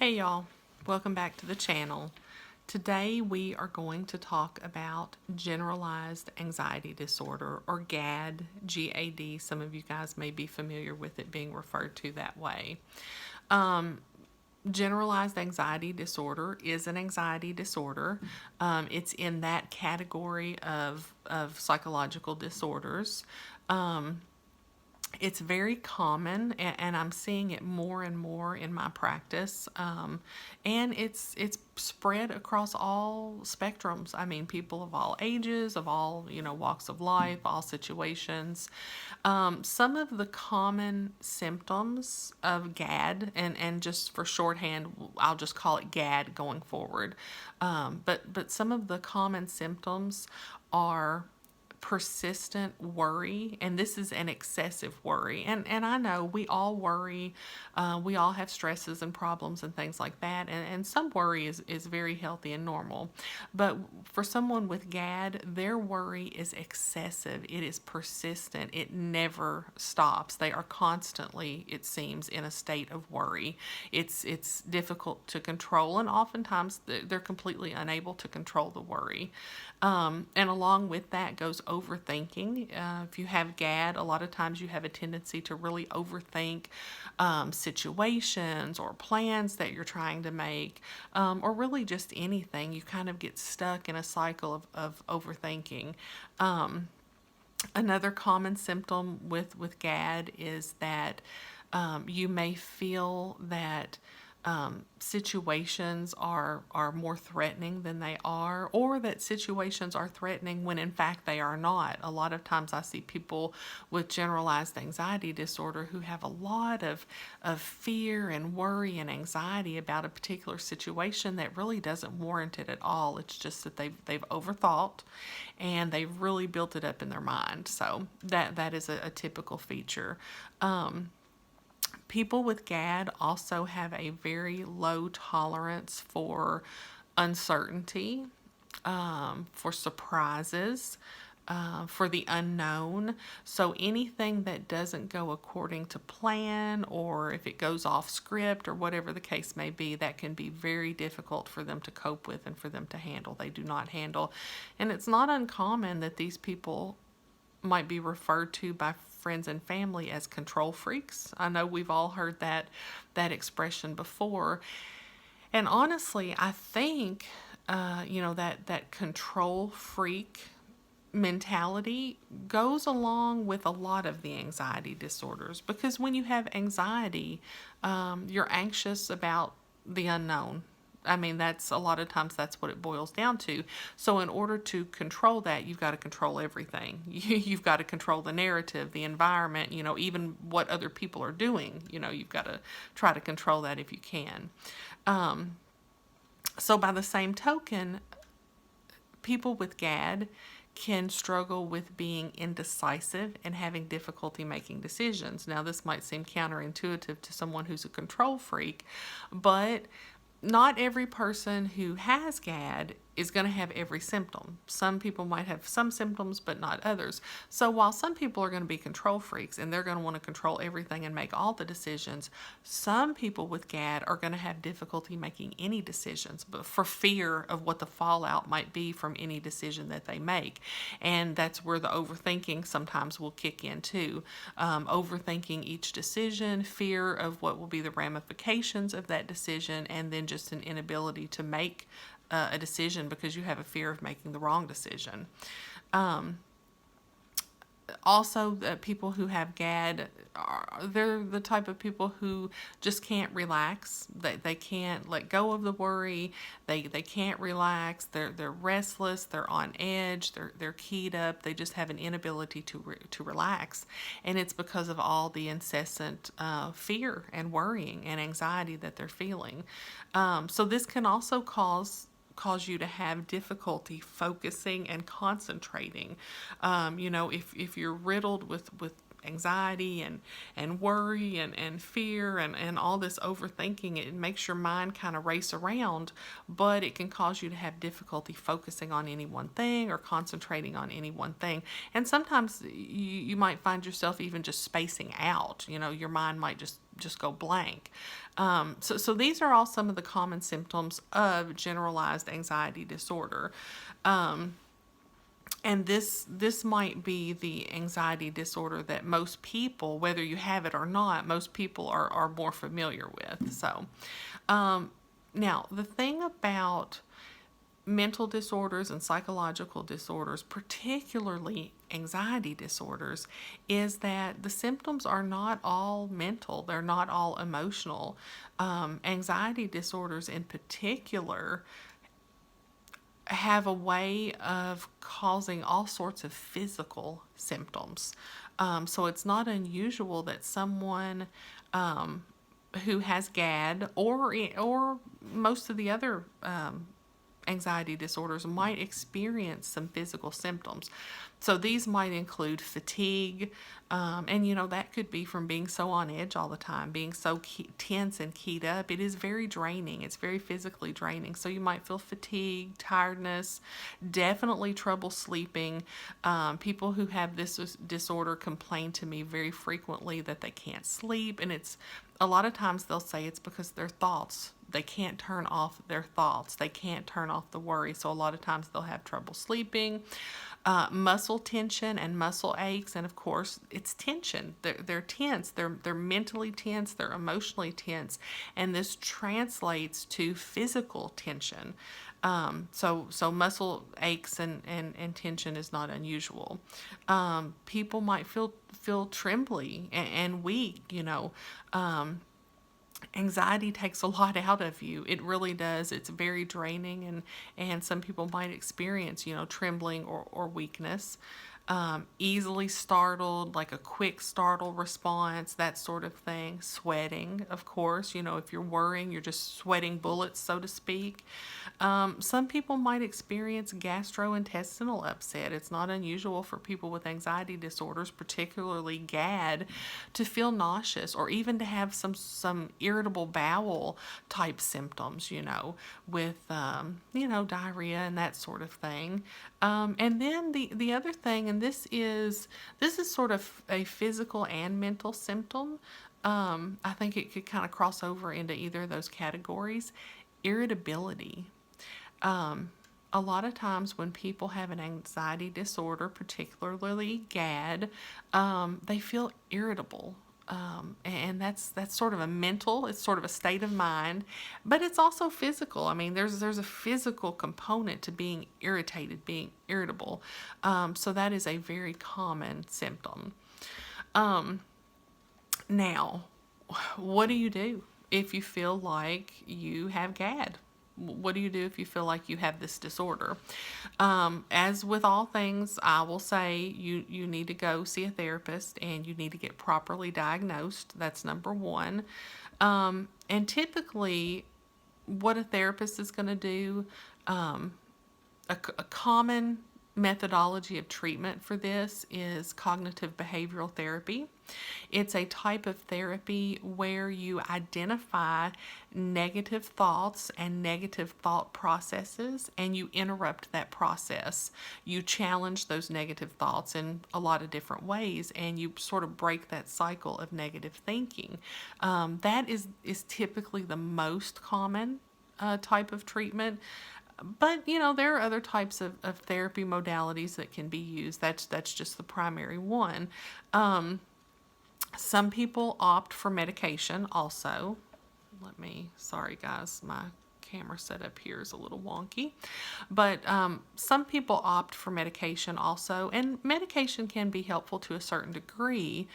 Hey y'all, welcome back to the channel. Today we are going to talk about generalized anxiety disorder, or GAD, G-A-D. Some of you guys may be familiar with it being referred to that way. Generalized anxiety disorder is an anxiety disorder. It's in that category of psychological disorders. It's very common, and I'm seeing it more and more in my practice. And it's spread across all spectrums. I mean, people of all ages, of all walks of life, all situations. Some of the common symptoms of GAD, and just for shorthand, I'll just call it GAD going forward. But some of the common symptoms are persistent worry, and this is an excessive worry, and I know we all worry. We all have stresses and problems and things like that, and some worry is very healthy and normal, but for someone with GAD, their worry is excessive. It is persistent. It never stops. They are constantly, it seems, in a state of worry. It's difficult to control, and oftentimes they're completely unable to control the worry. And along with that goes overthinking. If you have GAD, a lot of times you have a tendency to really overthink situations or plans that you're trying to make, or really just anything. You kind of get stuck in a cycle of overthinking. Another common symptom with GAD is that you may feel that situations are more threatening than they are, or that situations are threatening when in fact they are not. A lot of times I see people with generalized anxiety disorder who have a lot of fear and worry and anxiety about a particular situation that really doesn't warrant it at all. It's just that they've overthought and they've really built it up in their mind. So that is a typical feature. People with GAD also have a very low tolerance for uncertainty, for surprises, for the unknown. So anything that doesn't go according to plan, or if it goes off script or whatever the case may be, that can be very difficult for them to cope with and for them to handle. They do not handle. And it's not uncommon that these people might be referred to by friends and family as control freaks. I know we've all heard that expression before. And honestly, I think, that control freak mentality goes along with a lot of the anxiety disorders, because when you have anxiety, you're anxious about the unknown. I mean, that's a lot of times that's what it boils down to. So in order to control that, you've got to control everything. You've got to control the narrative, the environment, even what other people are doing. You've got to try to control that if you can. So by the same token, people with GAD can struggle with being indecisive and having difficulty making decisions. Now, this might seem counterintuitive to someone who's a control freak, but not every person who has GAD is going to have every symptom. Some people might have some symptoms, but not others. So while some people are going to be control freaks and they're going to want to control everything and make all the decisions, some people with GAD are going to have difficulty making any decisions, but for fear of what the fallout might be from any decision that they make. And that's where the overthinking sometimes will kick in too. Overthinking each decision, fear of what will be the ramifications of that decision, and then just an inability to make a decision because you have a fear of making the wrong decision. Also, people who have GAD, they're the type of people who just can't relax. They can't let go of the worry. They can't relax. They're restless. They're on edge. They're keyed up. They just have an inability to relax, and it's because of all the incessant fear and worrying and anxiety that they're feeling. So this can also cause you to have difficulty focusing and concentrating. If you're riddled with anxiety and worry and fear and all this overthinking, it makes your mind kind of race around, but it can cause you to have difficulty focusing on any one thing or concentrating on any one thing. And sometimes you might find yourself even just spacing out. Your mind might just just go blank. So these are all some of the common symptoms of generalized anxiety disorder. And this might be the anxiety disorder that most people, whether you have it or not, most people are more familiar with. So now the thing about mental disorders and psychological disorders, particularly anxiety disorders, is that the symptoms are not all mental, they're not all emotional. Anxiety disorders, in particular, have a way of causing all sorts of physical symptoms. So it's not unusual that someone who has GAD or most of the other anxiety disorders might experience some physical symptoms. So these might include fatigue, and that could be from being so on edge all the time, being so tense and keyed up. It is very draining. It's very physically draining. So you might feel fatigue, tiredness, definitely trouble sleeping. People who have this disorder complain to me very frequently that they can't sleep, and it's a lot of times they'll say it's because their thoughts, they can't turn off their thoughts. They can't turn off the worry. So a lot of times they'll have trouble sleeping. Muscle tension and muscle aches, and of course it's tension. They're tense. They're mentally tense. They're emotionally tense, and this translates to physical tension. So muscle aches and tension is not unusual. People might feel trembly and weak. Anxiety takes a lot out of you. It really does. It's very draining, and some people might experience, trembling or weakness. Easily startled, like a quick startle response, that sort of thing. Sweating, of course. If you're worrying, you're just sweating bullets, so to speak. Some people might experience gastrointestinal upset. It's not unusual for people with anxiety disorders, particularly GAD, to feel nauseous or even to have some irritable bowel type symptoms, with, diarrhea and that sort of thing. And then the other thing, and this is sort of a physical and mental symptom. I think it could kind of cross over into either of those categories. Irritability. A lot of times when people have an anxiety disorder, particularly GAD, they feel irritable. And that's sort of a mental, it's sort of a state of mind, but it's also physical. I mean, there's a physical component to being irritated, being irritable. So that is a very common symptom. Now, what do you do if you feel like you have GAD? What do you do if you feel like you have this disorder? As with all things, I will say you need to go see a therapist and you need to get properly diagnosed. That's number one. And typically, what a therapist is going to do, a common methodology of treatment for this is cognitive behavioral therapy. It's a type of therapy where you identify negative thoughts and negative thought processes and you interrupt that process. You challenge those negative thoughts in a lot of different ways and you sort of break that cycle of negative thinking. That is typically the most common type of treatment. But there are other types of therapy modalities that can be used. That's just the primary one. Some people opt for medication also. Sorry guys, my camera setup here is a little wonky. But some people opt for medication also, and medication can be helpful to a certain degree.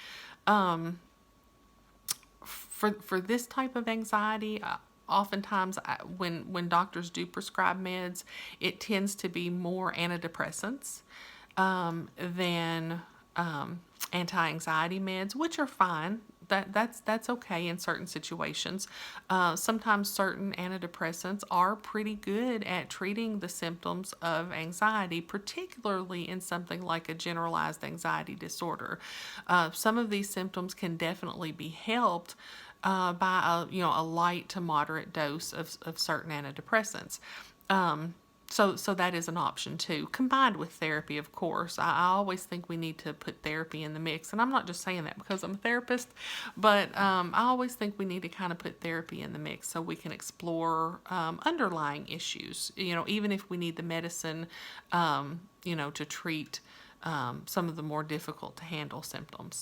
For this type of anxiety, oftentimes when doctors do prescribe meds, it tends to be more antidepressants than anti-anxiety meds, which are fine. That's okay in certain situations. Sometimes certain antidepressants are pretty good at treating the symptoms of anxiety, particularly in something like a generalized anxiety disorder. Some of these symptoms can definitely be helped by a light to moderate dose of certain antidepressants. So that is an option too, combined with therapy, of course. I always think we need to put therapy in the mix, and I'm not just saying that because I'm a therapist, but I always think we need to kind of put therapy in the mix so we can explore underlying issues. Even if we need the medicine, to treat some of the more difficult to handle symptoms.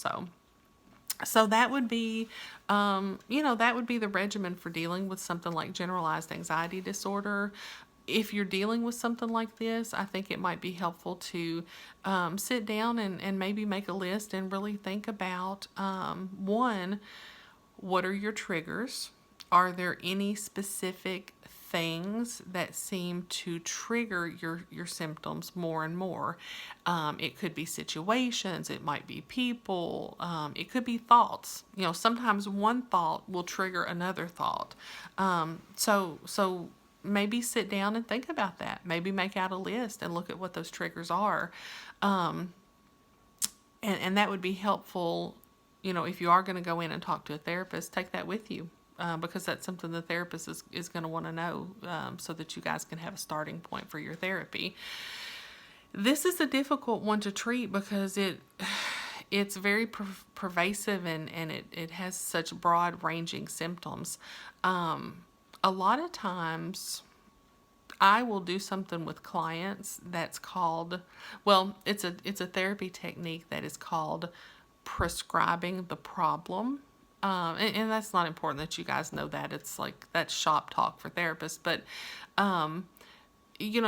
So that would be, that would be the regimen for dealing with something like generalized anxiety disorder. If you're dealing with something like this, I think it might be helpful to sit down and maybe make a list and really think about, one, what are your triggers? Are there any specific things that seem to trigger your symptoms more and more? It could be situations, it might be people, it could be thoughts. Sometimes one thought will trigger another thought. So maybe sit down and think about that. Maybe make out a list and look at what those triggers are. And that would be helpful. If you are going to go in and talk to a therapist, take that with you. Because that's something the therapist is going to want to know, so that you guys can have a starting point for your therapy. This is a difficult one to treat because it's very pervasive, and it has such broad ranging symptoms. A lot of times I will do something with clients that's called, well, it's a therapy technique that is called prescribing the problem. And that's not important that you guys know that. It's like, that's shop talk for therapists. But,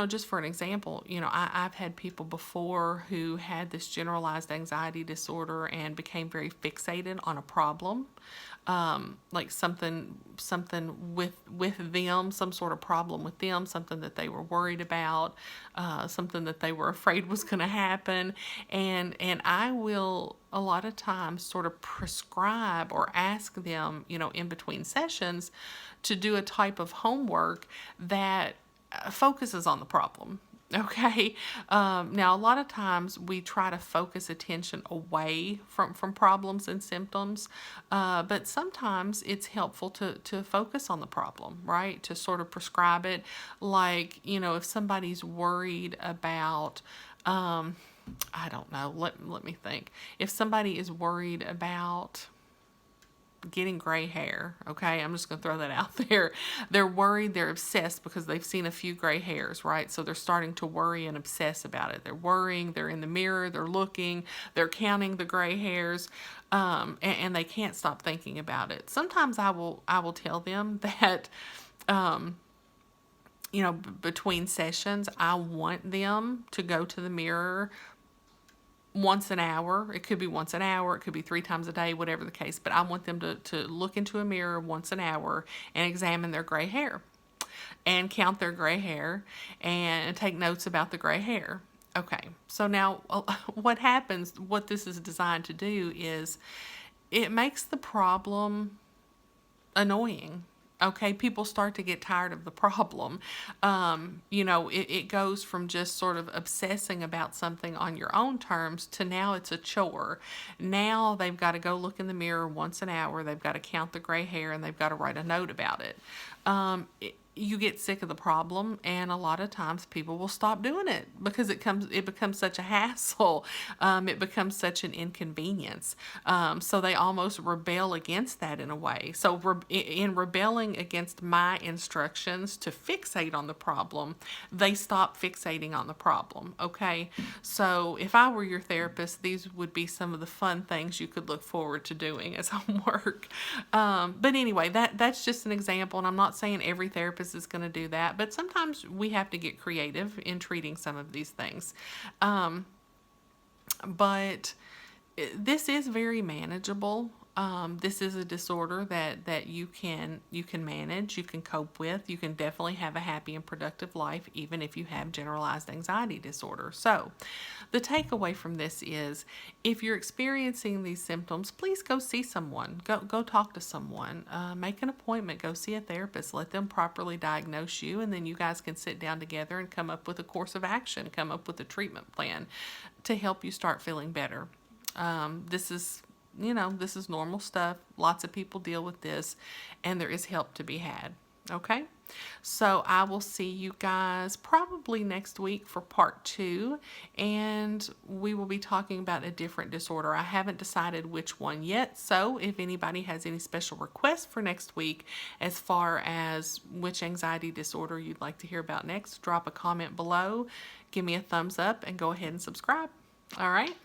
just for an example, I've had people before who had this generalized anxiety disorder and became very fixated on a problem. Like something with them, some sort of problem with them, something that they were worried about, something that they were afraid was going to happen. And I will a lot of times sort of prescribe or ask them, in between sessions, to do a type of homework that focuses on the problem. Okay. Now, a lot of times we try to focus attention away from problems and symptoms, but sometimes it's helpful to focus on the problem, right? To sort of prescribe it. Like, if somebody's worried about, I don't know, let me think. If somebody is worried about getting gray hair, okay, I'm just going to throw that out there. They're worried, they're obsessed because they've seen a few gray hairs, right? So they're starting to worry and obsess about it. They're worrying, they're in the mirror, they're looking, they're counting the gray hairs, and they can't stop thinking about it. Sometimes I will tell them that, between sessions, I want them to go to the mirror once an hour. It could be once an hour, it could be 3 times a day, whatever the case, but I want them to look into a mirror once an hour and examine their gray hair and count their gray hair and take notes about the gray hair. Okay, so now what happens, what this is designed to do is it makes the problem annoying. Okay, people start to get tired of the problem. It goes from just sort of obsessing about something on your own terms to now it's a chore. Now they've got to go look in the mirror once an hour, they've got to count the gray hair, and they've got to write a note about it. You get sick of the problem, and a lot of times people will stop doing it because it becomes such a hassle. It becomes such an inconvenience. So they almost rebel against that in a way. So in rebelling against my instructions to fixate on the problem, they stop fixating on the problem. Okay, so if I were your therapist, these would be some of the fun things you could look forward to doing as homework. But anyway, that's just an example, and I'm not saying every therapist is going to do that, but sometimes we have to get creative in treating some of these things. But this is very manageable. This is a disorder that you can manage, you can cope with. You can definitely have a happy and productive life even if you have generalized anxiety disorder. So the takeaway from this is, if you're experiencing these symptoms, please go see someone. Go talk to someone. Make an appointment. Go see a therapist. Let them properly diagnose you, and then you guys can sit down together and come up with a course of action, come up with a treatment plan to help you start feeling better. This is normal stuff. Lots of people deal with this, and there is help to be had. Okay, so I will see you guys probably next week for part 2, and we will be talking about a different disorder. I haven't decided which one yet, so if anybody has any special requests for next week as far as which anxiety disorder you'd like to hear about next, drop a comment below, give me a thumbs up, and go ahead and subscribe. All right.